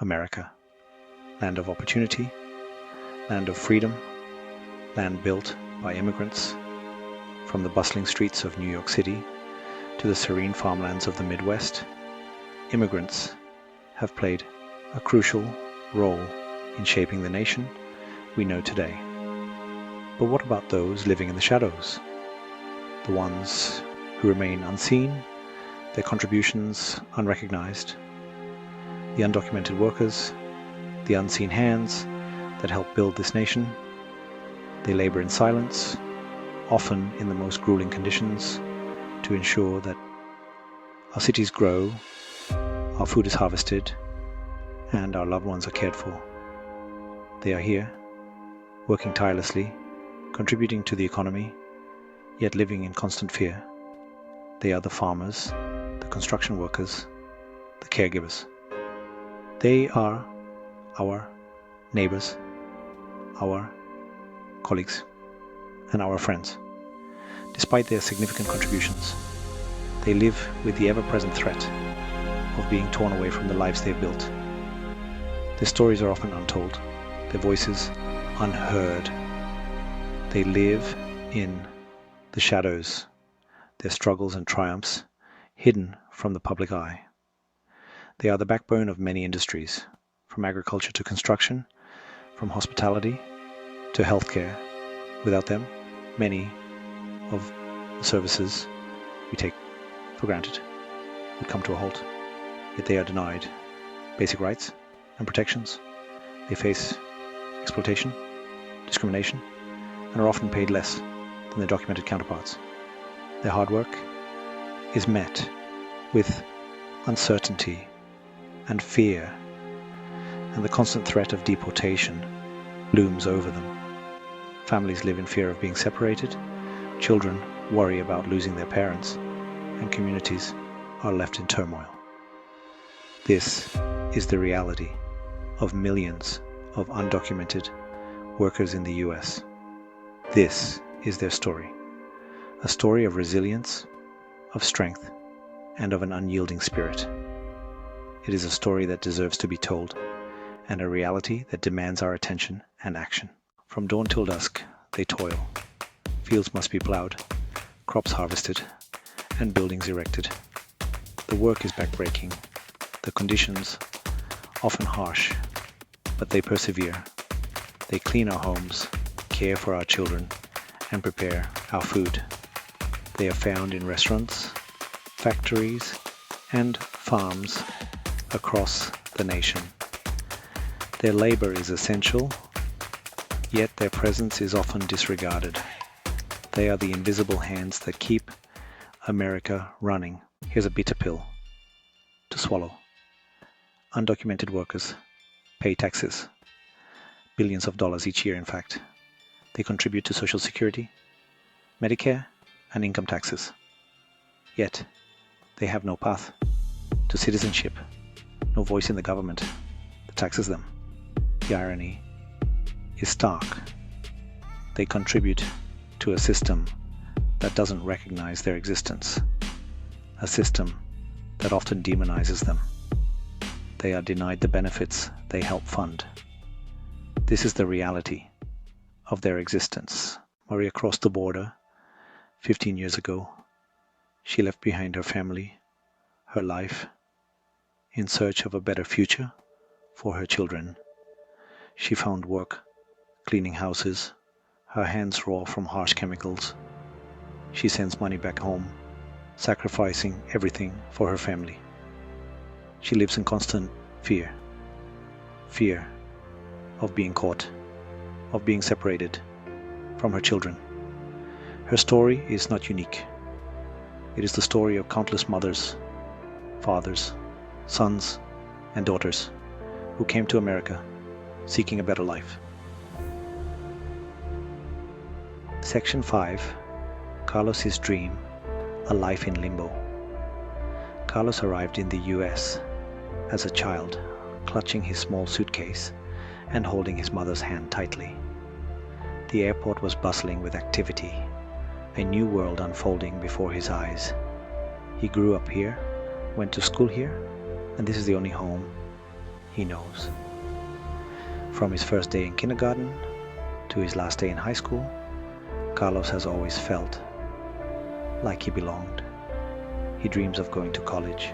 America. Land of opportunity, land of freedom, land built by immigrants from the bustling streets of New York City to the serene farmlands of the Midwest. Immigrants have played a crucial role in shaping the nation we know today. But what about those living in the shadows? The ones who remain unseen, their contributions unrecognized. The undocumented workers, the unseen hands that help build this nation. They labor in silence, often in the most grueling conditions, to ensure that our cities grow, our food is harvested, and our loved ones are cared for. They are here, working tirelessly, contributing to the economy, yet living in constant fear. They are the farmers, the construction workers, the caregivers. They are our neighbors, our colleagues, and our friends. Despite their significant contributions, they live with the ever-present threat of being torn away from the lives they've built. Their stories are often untold, their voices unheard. They live in the shadows, their struggles and triumphs hidden from the public eye. They are the backbone of many industries, from agriculture to construction, from hospitality to healthcare. Without them, many of the services we take for granted would come to a halt. Yet they are denied basic rights and protections. They face exploitation, discrimination, and are often paid less than their documented counterparts. Their hard work is met with uncertainty and fear, and the constant threat of deportation looms over them. Families live in fear of being separated, children worry about losing their parents, and communities are left in turmoil. This is the reality of millions of undocumented workers in the U.S. This is their story, a story of resilience, of strength, and of an unyielding spirit. It is a story that deserves to be told, and a reality that demands our attention and action. From dawn till dusk, they toil. Fields must be plowed, crops harvested, and buildings erected. The work is backbreaking, the conditions often harsh, but they persevere. They clean our homes, care for our children, and prepare our food. They are found in restaurants, factories, and farms across the nation. Their labor is essential, yet their presence is often disregarded. They are the invisible hands that keep America running. Here's a bitter pill to swallow. Undocumented workers pay taxes, billions of dollars each year in fact. They contribute to Social Security, Medicare, and income taxes. Yet, they have no path to citizenship, no voice in the government that taxes them. The irony is stark. They contribute to a system that doesn't recognize their existence, a system that often demonizes them. They are denied the benefits they help fund. This is the reality of their existence. Maria crossed the border 15 years ago. She left behind her family, her life, in search of a better future for her children. She found work cleaning houses, her hands raw from harsh chemicals. She sends money back home, sacrificing everything for her family. She lives in constant fear. Fear of being caught, of being separated from her children. Her story is not unique. It is the story of countless mothers, fathers, sons, and daughters who came to America seeking a better life. Section 5. Carlos's Dream, A Life in Limbo. Carlos arrived in the U.S. as a child, clutching his small suitcase and holding his mother's hand tightly. The airport was bustling with activity, a new world unfolding before his eyes. He grew up here, went to school here, and this is the only home he knows. From his first day in kindergarten to his last day in high school, Carlos has always felt like he belonged. He dreams of going to college,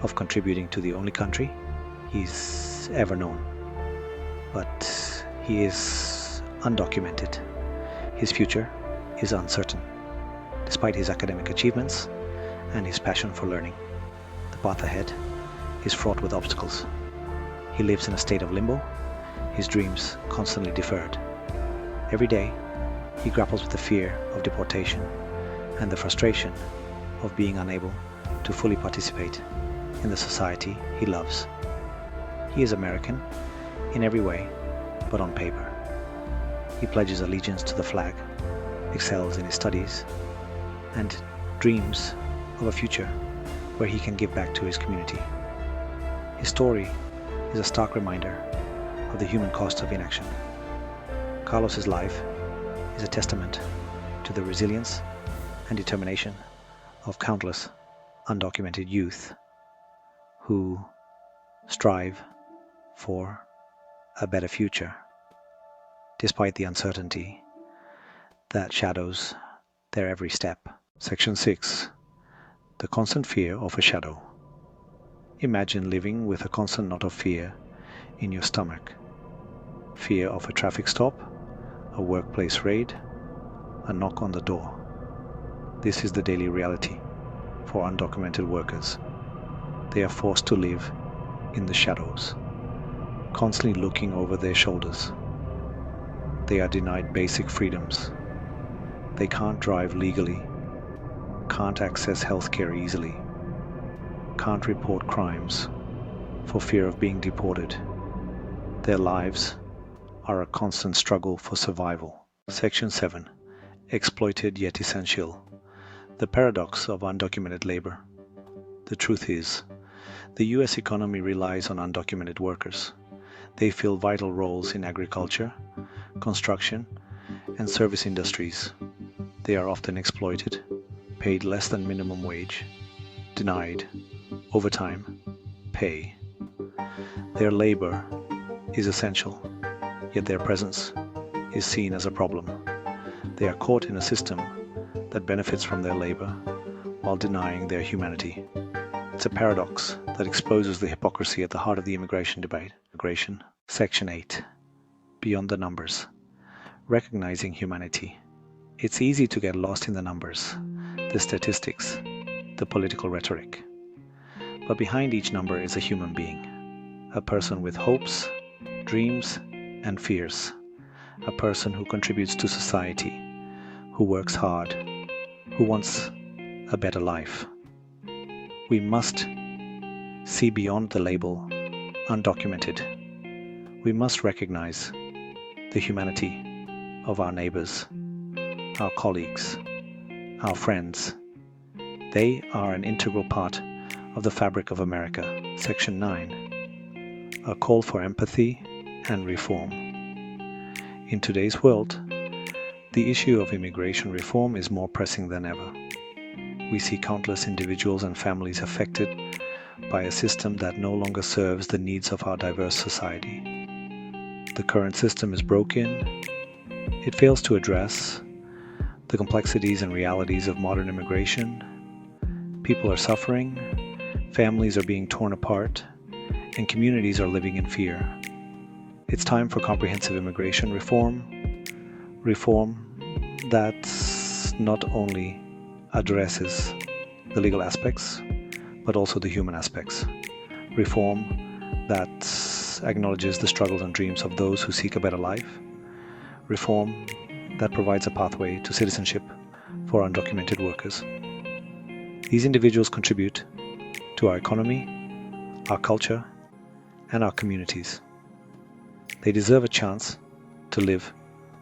of contributing to the only country he's ever known. But he is undocumented. His future is uncertain, despite his academic achievements and his passion for learning. The path ahead is fraught with obstacles. He lives in a state of limbo, his dreams constantly deferred. Every day, he grapples with the fear of deportation and the frustration of being unable to fully participate in the society he loves. He is American in every way, but on paper. He pledges allegiance to the flag, excels in his studies, and dreams of a future where he can give back to his community. His story is a stark reminder of the human cost of inaction. Carlos's life is a testament to the resilience and determination of countless undocumented youth who strive for a better future, despite the uncertainty that shadows their every step. Section 6. The constant fear of a shadow. Imagine living with a constant knot of fear in your stomach. Fear of a traffic stop, a workplace raid, a knock on the door. This is the daily reality for undocumented workers. They are forced to live in the shadows, constantly looking over their shoulders. They are denied basic freedoms. They can't drive legally, can't access healthcare easily, can't report crimes for fear of being deported. Their lives are a constant struggle for survival. Section 7. Exploited yet essential. The paradox of undocumented labor. The truth is, the U.S. economy relies on undocumented workers. They fill vital roles in agriculture, construction, and service industries. They are often exploited, paid less than minimum wage, denied overtime pay. Their labor is essential, yet their presence is seen as a problem. They are caught in a system that benefits from their labor while denying their humanity. It's a paradox that exposes the hypocrisy at the heart of the immigration debate. Immigration. Section 8. Beyond the numbers. Recognizing humanity. It's easy to get lost in the numbers, the statistics, the political rhetoric. But behind each number is a human being, a person with hopes, dreams, and fears, a person who contributes to society, who works hard, who wants a better life. We must see beyond the label undocumented. We must recognize the humanity of our neighbors, our colleagues, our friends. They are an integral part of the fabric of America. Section 9. A call for empathy and reform. In today's world, the issue of immigration reform is more pressing than ever. We see countless individuals and families affected by a system that no longer serves the needs of our diverse society. The current system is broken. It fails to address the complexities and realities of modern immigration. People are suffering, families are being torn apart, and communities are living in fear. It's time for comprehensive immigration reform that not only addresses the legal aspects, but also the human aspects. Reform that acknowledges the struggles and dreams of those who seek a better life. Reform that provides a pathway to citizenship for undocumented workers. These individuals contribute to our economy, our culture, and our communities. They deserve a chance to live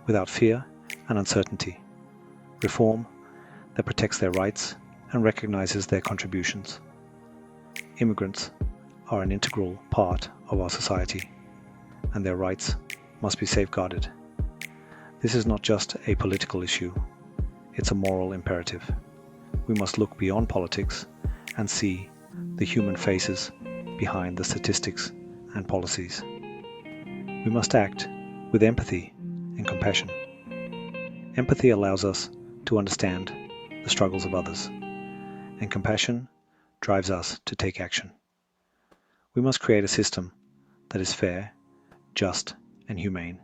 without fear and uncertainty. Reform that protects their rights and recognizes their contributions. Immigrants are an integral part of our society, and their rights must be safeguarded. This is not just a political issue, it's a moral imperative. We must look beyond politics and see the human faces behind the statistics and policies. We must act with empathy and compassion. Empathy allows us to understand the struggles of others, and compassion drives us to take action. We must create a system that is fair, just, and humane.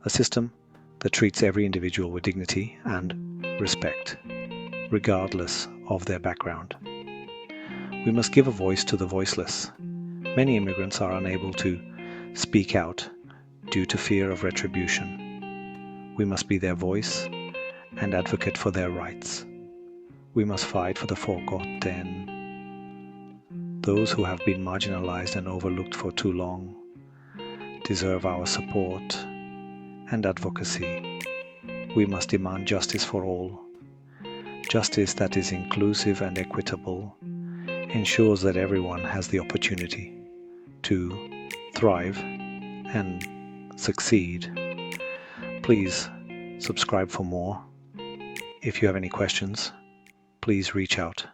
A system that treats every individual with dignity and respect, regardless of their background. We must give a voice to the voiceless. Many immigrants are unable to speak out due to fear of retribution. We must be their voice and advocate for their rights. We must fight for the forgotten, those who have been marginalized and overlooked for too long, deserve our support and advocacy. We must demand justice for all. Justice that is inclusive and equitable ensures that everyone has the opportunity to thrive and succeed. Please subscribe for more. If you have any questions, please reach out.